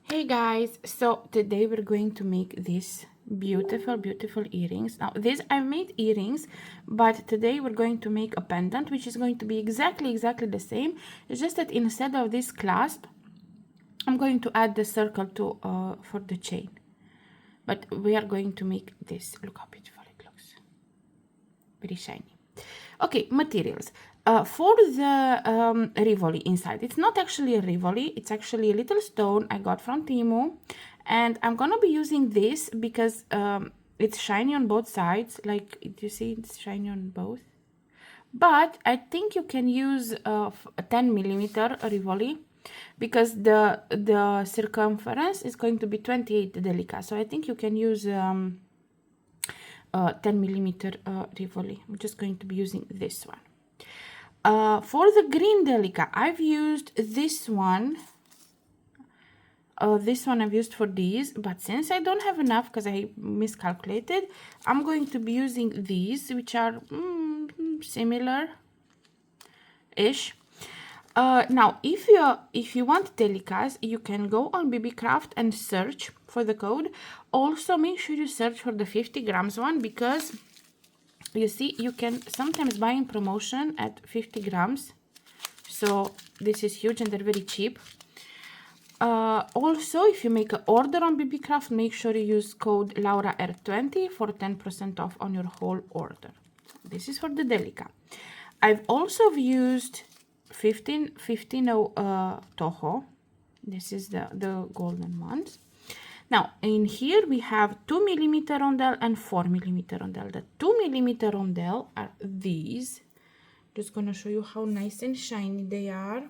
Hey guys, so today we're going to make these beautiful earrings. Now this I've made earrings, but today we're going to make a pendant which is going to be exactly the same. It's just that instead of this clasp, I'm going to add the circle to for the chain. But we are going to make this. Look how beautiful it looks. Very shiny. Okay, materials. For the rivoli inside, it's not actually a rivoli, it's actually a little stone I got from Temu, and I'm gonna be using this because it's shiny on both sides. Like, do you see it's shiny on both? But I think you can use a 10 millimeter rivoli because the circumference is going to be 28 delica, so I think you can use 10 millimeter rivoli. I'm just going to be using this one. For the green delica, I've used this one. This one I've used for these, but since I don't have enough because I miscalculated, I'm going to be using these, which are similar-ish. Now, if you want delicas, you can go on BB Craft and search for the code. Also, make sure you search for the 50 grams one because you see you can sometimes buy in promotion at 50 grams. So this is huge and they're very cheap. Also, if you make an order on BB Craft, make sure you use code LauraR20 for 10% off on your whole order. This is for the delica. I've also used 1550 Toho. This is the golden ones. Now, in here we have 2 millimeter rondelle and 4 millimeter rondelle. The 2 millimeter rondelle are these. Just gonna show you how nice and shiny they are.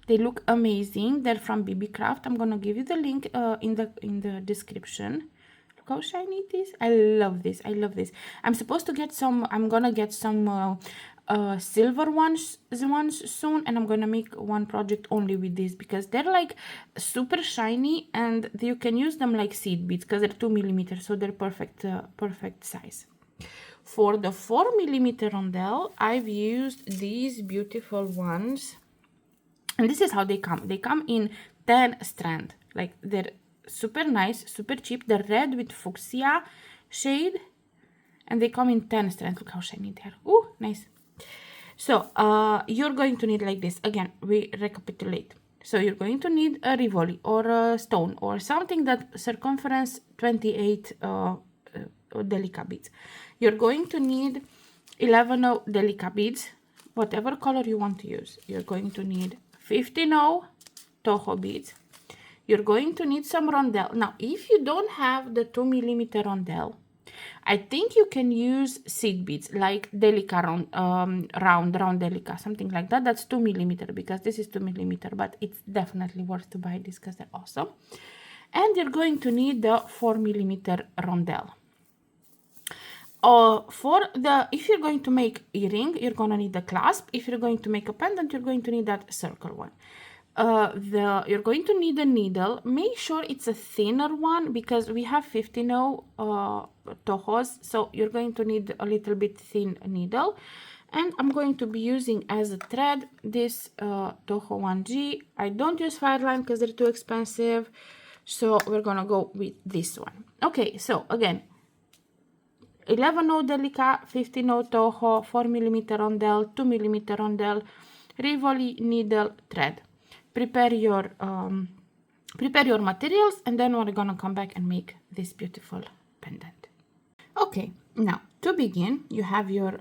They look amazing. They're from BB Craft. I'm gonna give you the link in the description. Look how shiny it is. I love this. I love this. I'm supposed to get some. I'm gonna get some silver ones soon, and I'm gonna make one project only with this because they're like super shiny and you can use them like seed beads because they're 2 millimeters, so they're perfect size. For the 4 millimeter rondelle, I've used these beautiful ones. And this is how they come. They come in 10 strand. Like, they're super nice, super cheap. They're red with fuchsia shade. And they come in 10 strands. Look how shiny they are. Ooh, nice. So, you're going to need like this. Again, we recapitulate. So, you're going to need a rivoli or a stone or something that circumference 28 delica beads. You're going to need 11 delica beads, whatever color you want to use. You're going to need 15 Toho beads. You're going to need some rondelle. Now, if you don't have the 2 millimeter rondelle, I think you can use seed beads like delica round delica, something like that. That's 2 millimeter because this is 2 millimeter, but it's definitely worth to buy this because they're awesome. And you're going to need the 4 millimeter rondelle. If you're going to make earring, you're going to need the clasp. If you're going to make a pendant, you're going to need that circle one. You're going to need a needle. Make sure it's a thinner one because we have 15 Tohos, so you're going to need a little bit thin needle. And I'm going to be using as a thread this Toho 1G. I don't use Fireline because they're too expensive, so we're gonna go with this one. Okay, so again, 11 delica, 15 Toho, 4 millimeter rondelle, 2 millimeter rondelle, rivoli, needle, thread. Prepare your materials, and then we're gonna come back and make this beautiful pendant. Okay, now to begin, you have your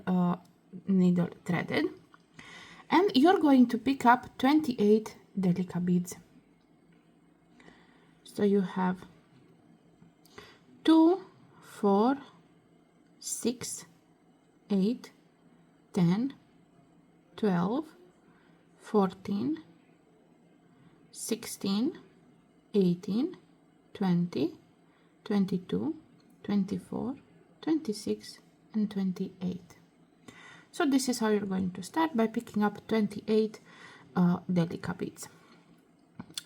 needle threaded, and you're going to pick up 28 delica beads. So you have 2, 4, 6, 8, 10, 12, 14, 16, 18, 20, 22, 24, 26, and 28. So this is how you're going to start, by picking up 28 delica beads.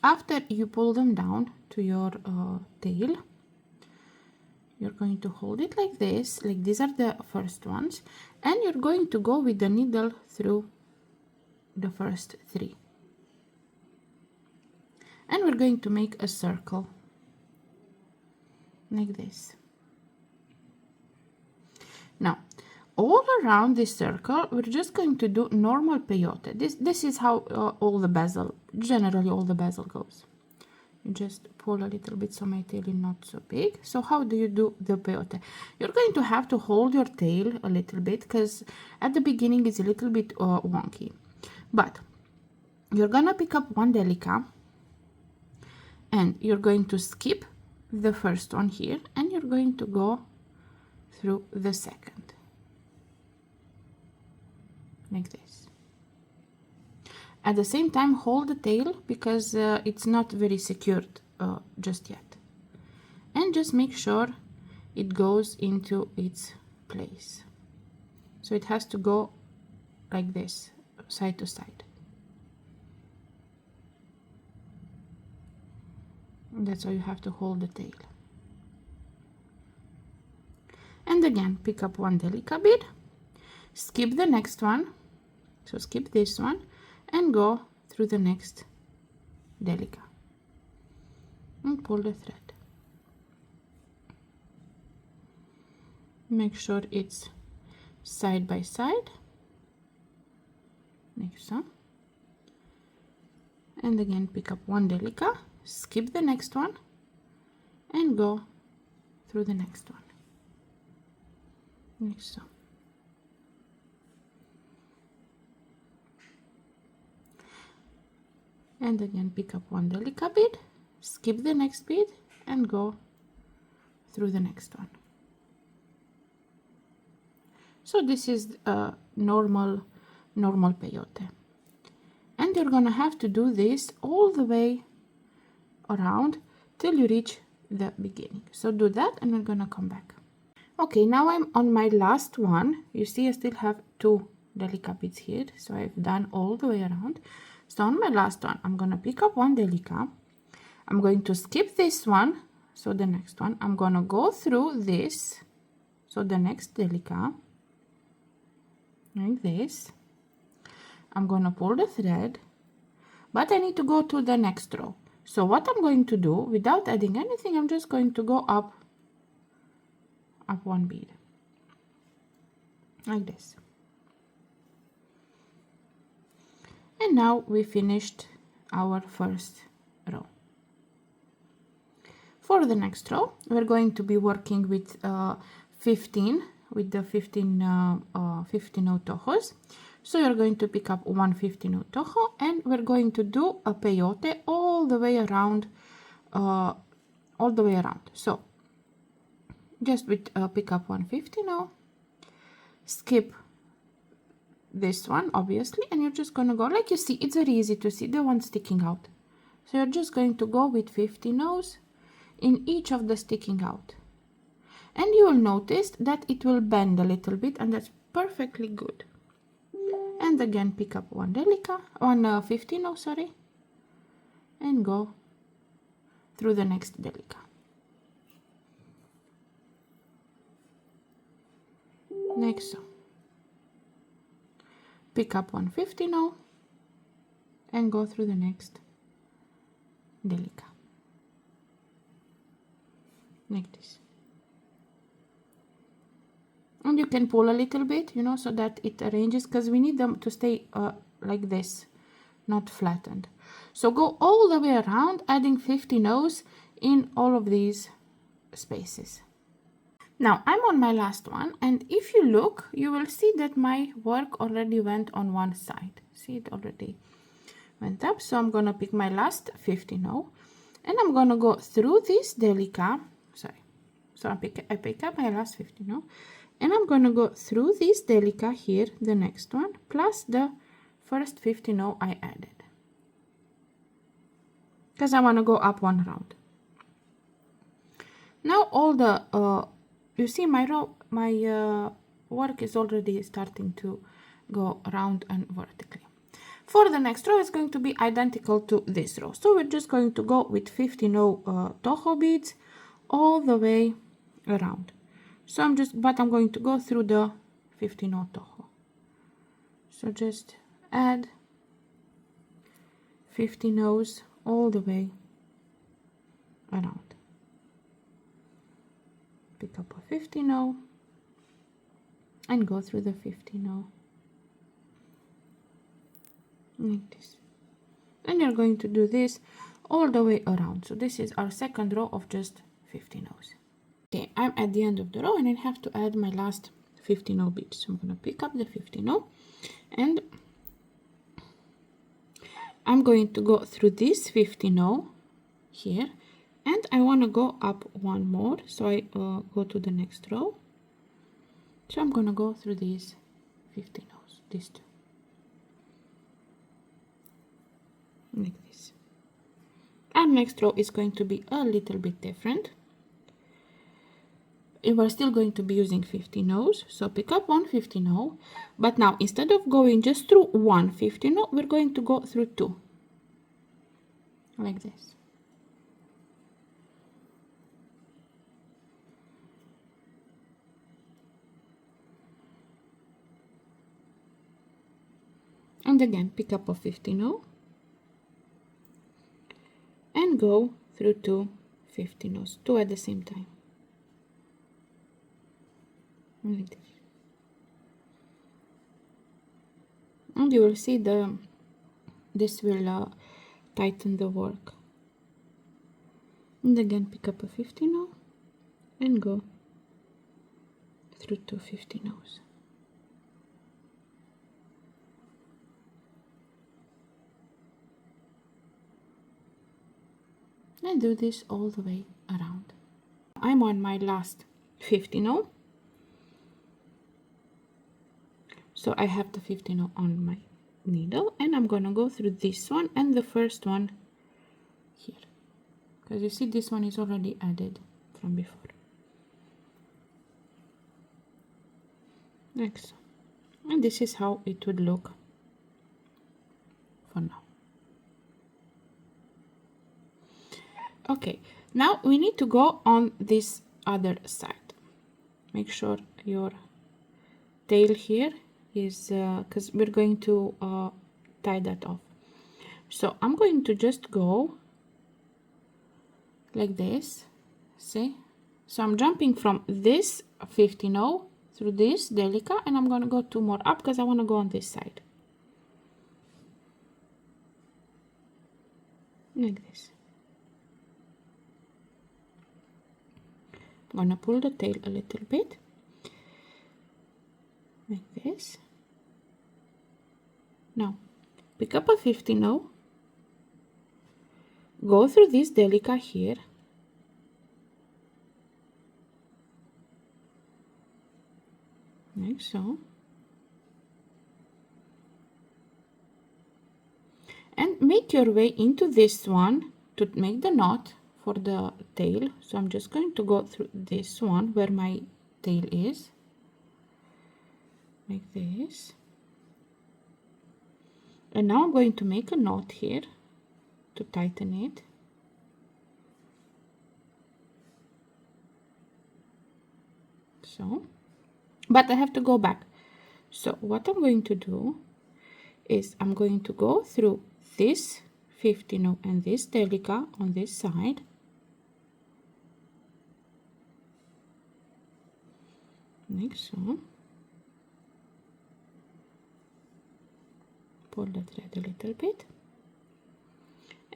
After you pull them down to your tail, you're going to hold it like this, like these are the first ones, and you're going to go with the needle through the first 3. and we're going to make a circle like this. Now all around this circle we're just going to do normal peyote. This is how all the bezel, generally all the bezel goes. You just pull a little bit so my tail is not so big. So how do you do the peyote? You're going to have to hold your tail a little bit because at the beginning it's a little bit wonky, but you're gonna pick up one delica and you're going to skip the first one here and you're going to go through the second like this. At the same time hold the tail because it's not very secured just yet, and just make sure it goes into its place. So it has to go like this, side to side. That's how you have to hold the tail. And again pick up one delica bead, skip the next one, so skip this one and go through the next delica and pull the thread. Make sure it's side by side like so, and again pick up one delica, skip the next one and go through the next one like so. And again pick up one delica bead, skip the next bead and go through the next one. So this is a normal peyote, and you're gonna have to do this all the way around till you reach the beginning. So do that and we're gonna come back. Okay, now I'm on my last one. You see I still have two delica beads here, so I've done all the way around. So on my last one I'm gonna pick up one delica, I'm going to skip this one, so the next one I'm gonna go through this, so the next delica like this. I'm gonna pull the thread, but I need to go to the next row. So what I'm going to do, without adding anything, I'm just going to go up one bead like this. And now we finished our first row. For the next row we're going to be working with 15 with the 15 no tohos. So you're going to pick up one 15 no toho and we're going to do a peyote all the way around, so just with pick up one 15 no, skip this one obviously, and you're just gonna go like you see, it's very easy to see the one sticking out. So you're just going to go with 50 no's in each of the sticking out, and you will notice that it will bend a little bit, and that's perfectly good. And again pick up one delica, one 50 no, sorry, and go through the next delica like so. Pick up one 50 no and go through the next delica like this. And you can pull a little bit, you know, so that it arranges, because we need them to stay like this, not flattened. So go all the way around, adding 50 no's in all of these spaces. Now I'm on my last one, and if you look, you will see that my work already went on one side. See, it already went up. So I'm gonna pick my last 50 no, and I'm gonna go through this delica. Sorry, so I pick up my last 50 no, and I'm gonna go through this delica here, the next one, plus the first 50 no I added, because I want to go up one round. Now all the you see my work is already starting to go around and vertically. For the next row, it's going to be identical to this row, so we're just going to go with 50 no toho beads all the way around. So I'm going to go through the 50 no toho. So just add 50 no's all the way around. Pick up a 50 now and go through the 50 now, like this. And you're going to do this all the way around. So this is our second row of just 50 rows. Okay, I'm at the end of the row and I have to add my last 50 row beads. So I'm going to pick up the 50 row and I'm going to go through this 50 row here, and I want to go up one more, so I go to the next row. So I'm going to go through these 50 rows, these two, like this. Our next row is going to be a little bit different. We're still going to be using 50 rows, so pick up one 50 row, but now instead of going just through one 50 row, we're going to go through two, like this. And again, pick up a 50 row and go through two 50 rows, two at the same time, like this. And you will see this will tighten the work. And again, pick up a 50 row and go through two 50 rows. And do this all the way around. I'm on my last 50 row, so I have the 50 row on my needle, and I'm gonna go through this one and the first one here, because you see this one is already added from before, like so. And this is how it would look for now. Okay, now we need to go on this other side. Make sure your tail here is because we're going to tie that off. So I'm going to just go like this, see? So I'm jumping from this 50 row through this delica, and I'm going to go two more up because I want to go on this side, like this. I'm gonna pull the tail a little bit, like this. Now, pick up a 50 row, go through this delica here, like so, and make your way into this one to make the knot for the tail. So I'm just going to go through this one where my tail is, like this, and now I'm going to make a knot here to tighten it. So, but I have to go back. So what I'm going to do is I'm going to go through this 50 row and this delica on this side, like so. Pull the thread a little bit,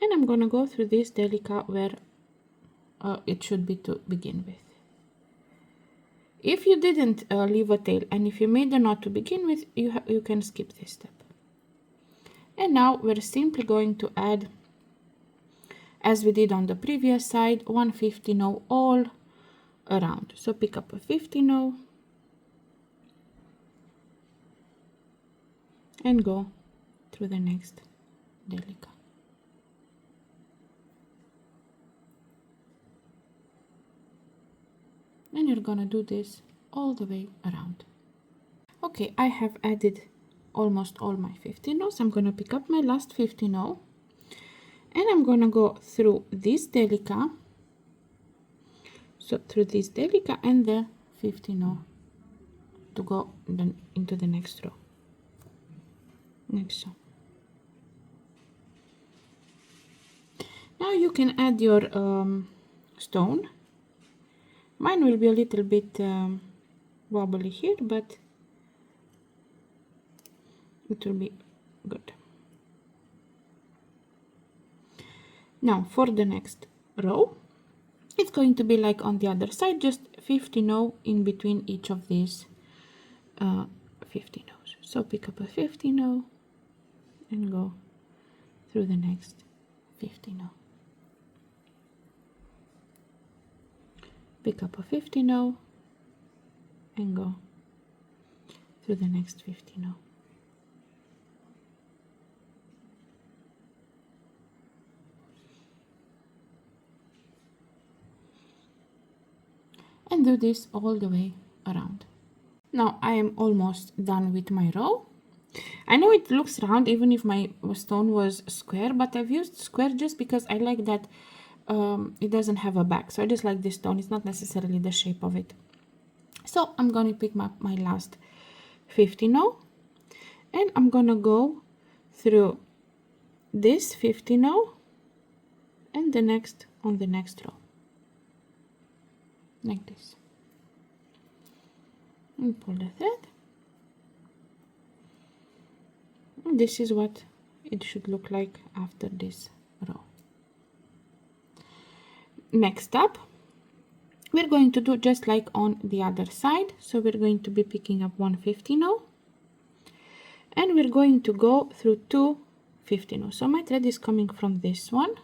and I'm gonna go through this delica where it should be to begin with. If you didn't leave a tail and if you made the knot to begin with, you can skip this step. And now we're simply going to add, as we did on the previous side, 150 row all around. So pick up a 50 row and go through the next delica. And you're gonna do this all the way around. Okay, I have added almost all my 50 rows. I'm gonna pick up my last 50 row and I'm gonna go through this delica, so through this delica and the 50 row to go then into the next row, like so. Now you can add your stone. Mine will be a little bit wobbly here, but it will be good. Now for the next row, it's going to be like on the other side, just 50 rows in between each of these 50 rows. So pick up a 50 row and go through the next 50 row. Pick up a 50 row and go through the next 50 row. And do this all the way around. Now I am almost done with my row. I know it looks round even if my stone was square, but I've used square just because I like that it doesn't have a back. So I just like this stone. It's not necessarily the shape of it. So I'm going to pick up my last 50 now, and I'm going to go through this 50 now and the next on the next row, like this, and pull the thread. And this is what it should look like after this row. Next up, we're going to do just like on the other side. So we're going to be picking up 150 now, and we're going to go through 250 now. So my thread is coming from this one.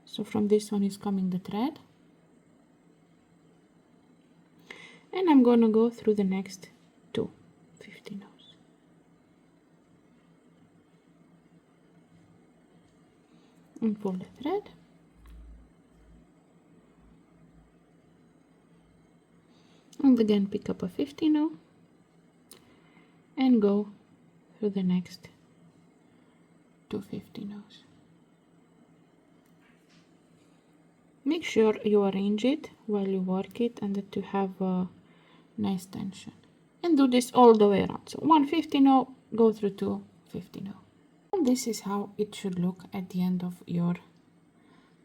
So from this one is coming the thread, and I'm going to go through the next 250 now. And pull the thread, and again pick up a 50 now and go through the next 250 rows. Make sure you arrange it while you work it and that you have a nice tension, and do this all the way around. So 150 now, go through 250 now. And this is how it should look at the end of your,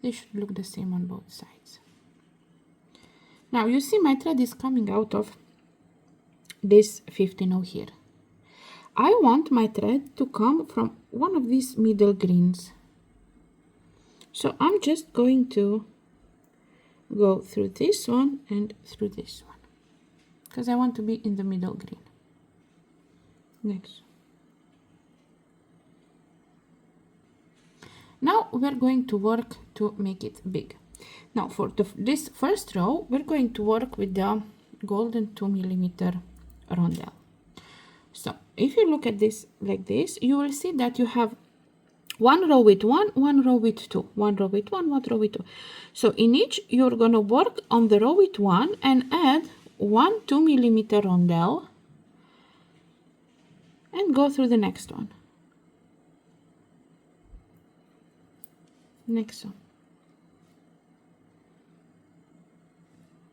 this should look the same on both sides. Now you see my thread is coming out of this 50 now here. I want my thread to come from one of these middle greens. So I'm just going to go through this one and through this one, because I want to be in the middle green. Next. Now we're going to work to make it big. Now for this first row, we're going to work with the golden 2mm rondelle. So if you look at this like this, you will see that you have one row with one row with two, one row with one row with two. So in each, you're going to work on the row with one and add one 2mm rondelle and go through the next one. Next one.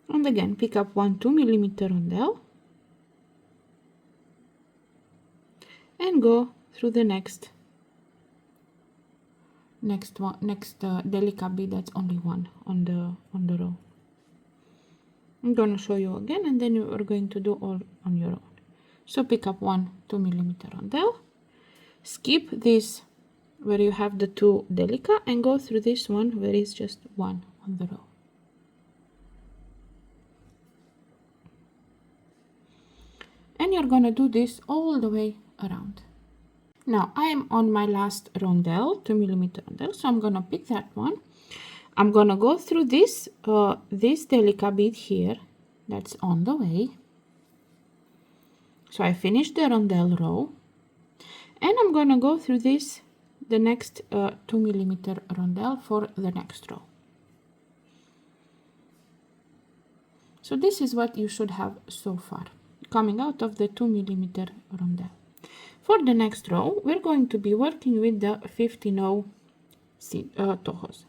And again, pick up one 2mm rondelle and go through the next delicate bead that's only one on the row. I'm going to show you again, and then you are going to do all on your own. So pick up one 2mm rondelle, skip this where you have the two delicate, and go through this one where it's just one on the row. And you're going to do this all the way around. Now I am on my last rondelle, 2mm rondelle, so I'm going to pick that one. I'm going to go through this this delicate bead here that's on the way. So I finished the rondelle row, and I'm going to go through this, the next 2mm rondelle for the next row. So this is what you should have so far, coming out of the 2mm rondelle. For the next row, we're going to be working with the 50 now tohos.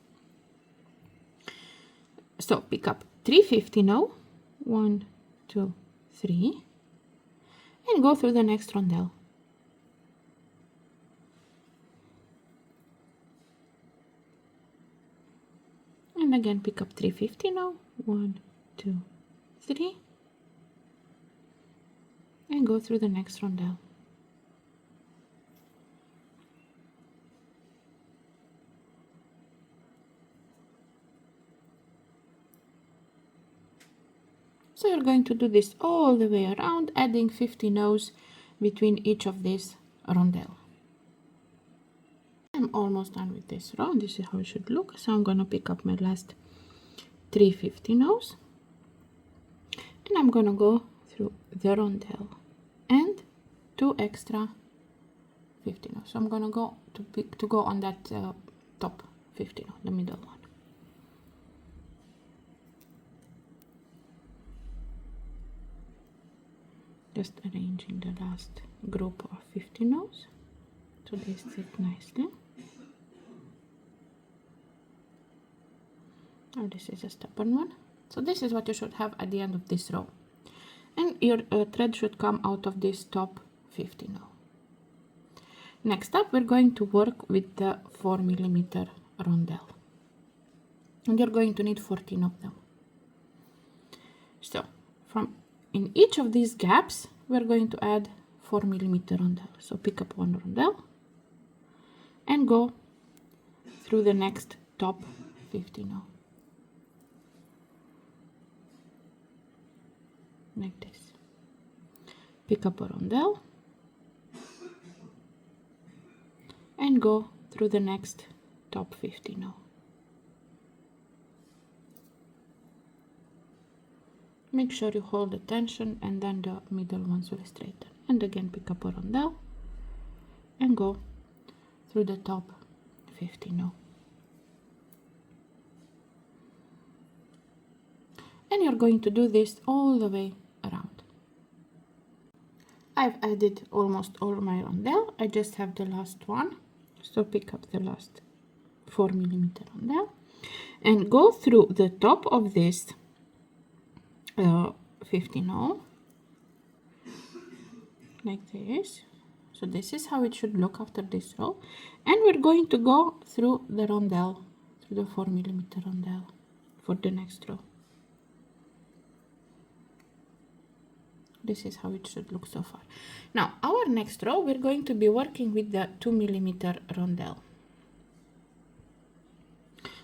So pick up 350 now, 1, 2, 3, and go through the next rondelle. And again pick up 350 now. 1, 2, 3. And go through the next rondelle. So you're going to do this all the way around, adding 50 no's between each of these rondelle. I'm almost done with this row. This is how it should look. So I'm going to pick up my last 350 no's, and I'm going to go through the rondelle and 2 extra 50 no's. So I'm going to go to go on that top 50 no, the middle one. Just arranging the last group of 50 no's so they sit nicely. Oh, this is a stubborn one. So this is what you should have at the end of this row, and your thread should come out of this top 50 now. Next up, we're going to work with the 4mm rondelle, and you're going to need 14 of them. So from in each of these gaps, we're going to add 4mm rondelle. So pick up one rondelle and go through the next top 50 now. Like this. Pick up a rondelle and go through the next top 50 now. Make sure you hold the tension, and then the middle ones will straighten. And again pick up a rondelle and go through the top 50 now. And you're going to do this all the way around. I've added almost all my rondelle. I just have the last one. So pick up the last 4mm rondelle and go through the top of this 50 no, like this. So this is how it should look after this row, and we're going to go through the rondelle, through the 4mm rondelle for the next row. This is how it should look so far. Now our next row, we're going to be working with the 2mm rondelle.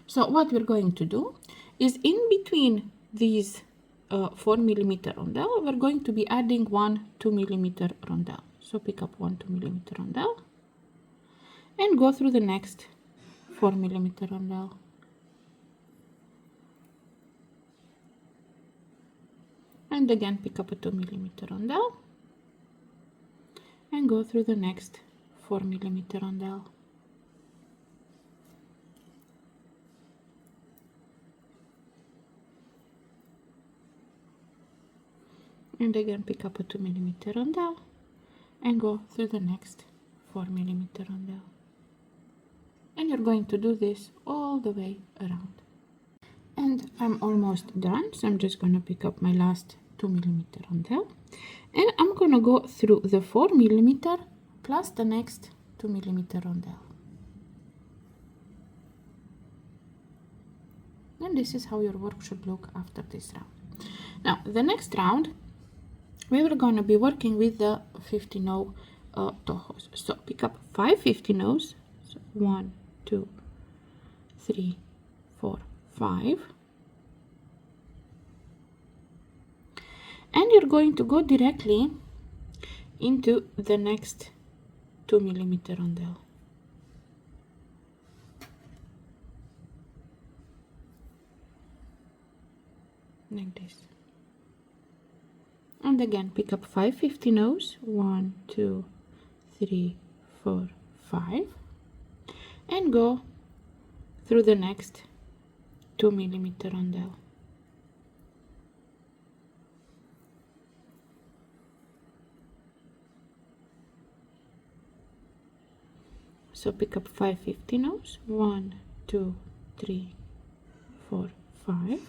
So what we're going to do is, in between these 4mm rondelle, we're going to be adding one 2mm rondelle. So pick up one 2mm rondelle and go through the next 4mm rondelle. And again pick up a 2mm rondelle and go through the next 4mm rondelle. And again pick up a 2mm rondelle and go through the next 4mm rondelle. And you're going to do this all the way around. And I'm almost done, so I'm just going to pick up my last 2mm rondelle, and I'm going to go through the 4mm plus the next 2mm rondelle. And this is how your work should look after this round. Now the next round, we were going to be working with the 50 no tohos. So pick up 5 50 no's. So 1, 2, 3, 4, 5. And you're going to go directly into the next 2mm rondelle. Like this. And again pick up 5 50 no's. 1, 2, 3, 4, 5. And go through the next 2mm rondelle. So pick up 5 50 no's. 1, 2, 3, 4, 5.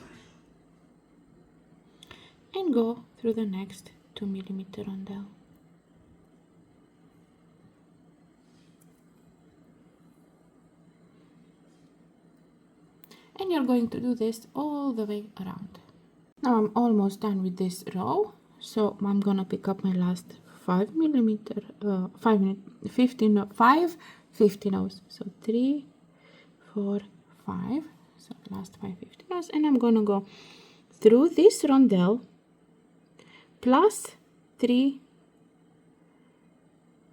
And go through the next 2mm rondelle. And you're going to do this all the way around. Now I'm almost done with this row, so I'm gonna pick up my last 5 millimeter 15 rows, so 3 4 5, so last 5 rows, and I'm gonna go through this rondelle plus 3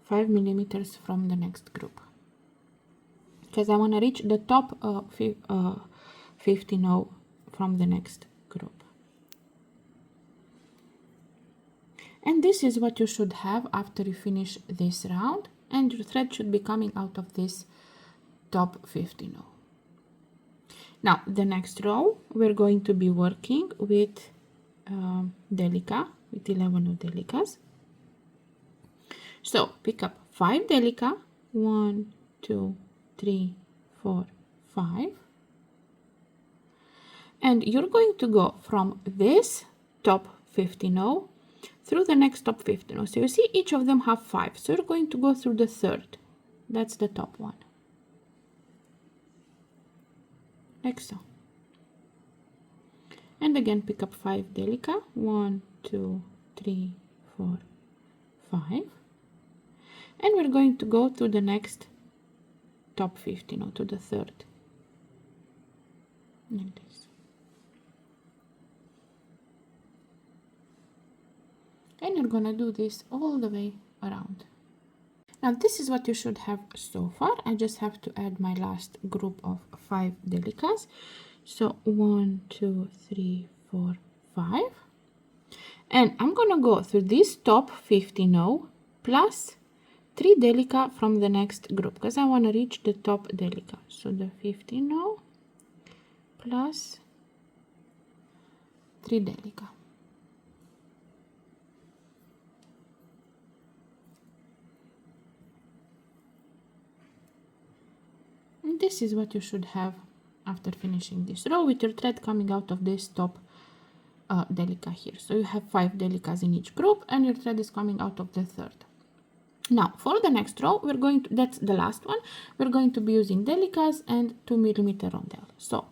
5 millimeters from the next group, because I want to reach the top 15 row from the next group. And this is what you should have after you finish this round, and your thread should be coming out of this top 15 row. Now the next row we're going to be working with delica, with 11 of delicas. So pick up 5 delica, 1 2 3 4 5, and you're going to go from this top 15 row through the next top 15 row. So you see each of them have 5, so you're going to go through the third, that's the top one, like so. And again pick up 5 delica, 1 2 3 4 5, and we're going to go to the next top 15 or to the third, like this. And you're gonna do this all the way around. Now this is what you should have so far. I just have to add my last group of 5 delicas, so 1 2 3 4 5, and I'm gonna go through this top 15 row plus 3 delica from the next group, because I want to reach the top delica, so the 15 row plus 3 delica. And this is what you should have after finishing this row, with your thread coming out of this top delica here. So you have 5 delicas in each group, and your thread is coming out of the third. Now for the next row we're going to, that's the last one, we're going to be using delicas and 2 millimeter rondelle. So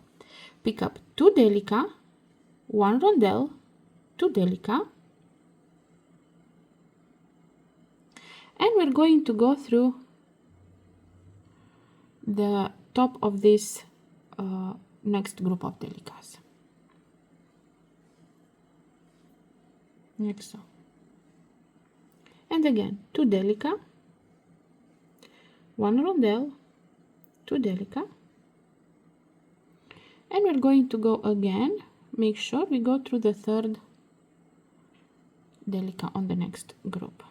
pick up 2 delica, 1 rondelle, 2 delica, and we're going to go through the top of this next group of delicas, like so. And again 2 delica, 1 rondelle, 2 delica, and we're going to go again, make sure we go through the third delica on the next group.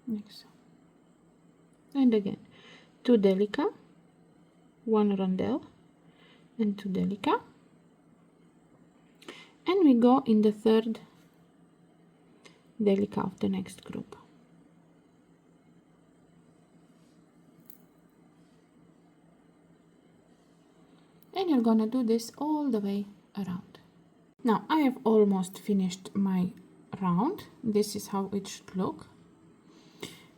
Like so. And again 2 delica, 1 rondelle, and 2 delica, and we go in the third delica of the next group. And you're gonna do this all the way around. Now I have almost finished my round. This is how it should look.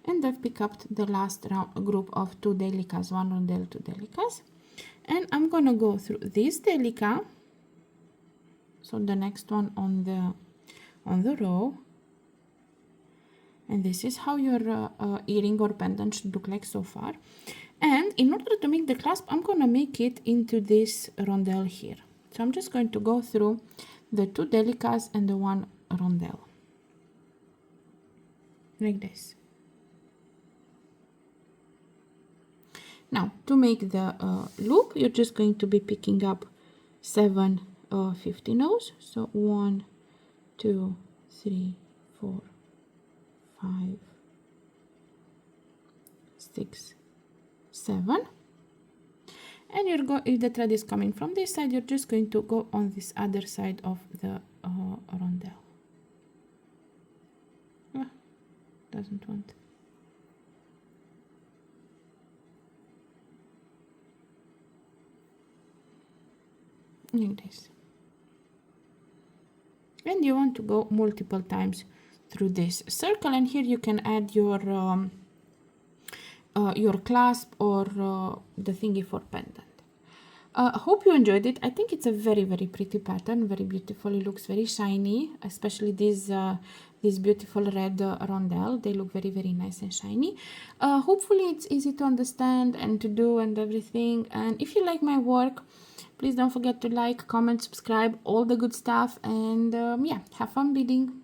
And I've picked up the last group of 2 delicas, 1 rondelle, 2 delicas, and I'm gonna go through this delica, so the next one on the row, and this is how your earring or pendant should look like so far. And in order to make the clasp, I'm gonna make it into this rondelle here. So I'm just going to go through the 2 delicas and the 1 rondelle, like this. Now to make the loop, you're just going to be picking up 7 50 rows, so 1 2 3 4 5 6 7, and if the thread is coming from this side, you're just going to go on this other side of the rondelle. Doesn't want. Like this. And you want to go multiple times through this circle, and here you can add your your clasp or the thingy for pendant. Hope you enjoyed it. I think it's a very, very pretty pattern, very beautiful. It looks very shiny, especially these beautiful red rondelle. They look very, very nice and shiny. Hopefully it's easy to understand and to do and everything. And if you like my work, please don't forget to like, comment, subscribe, all the good stuff. And yeah, have fun beading.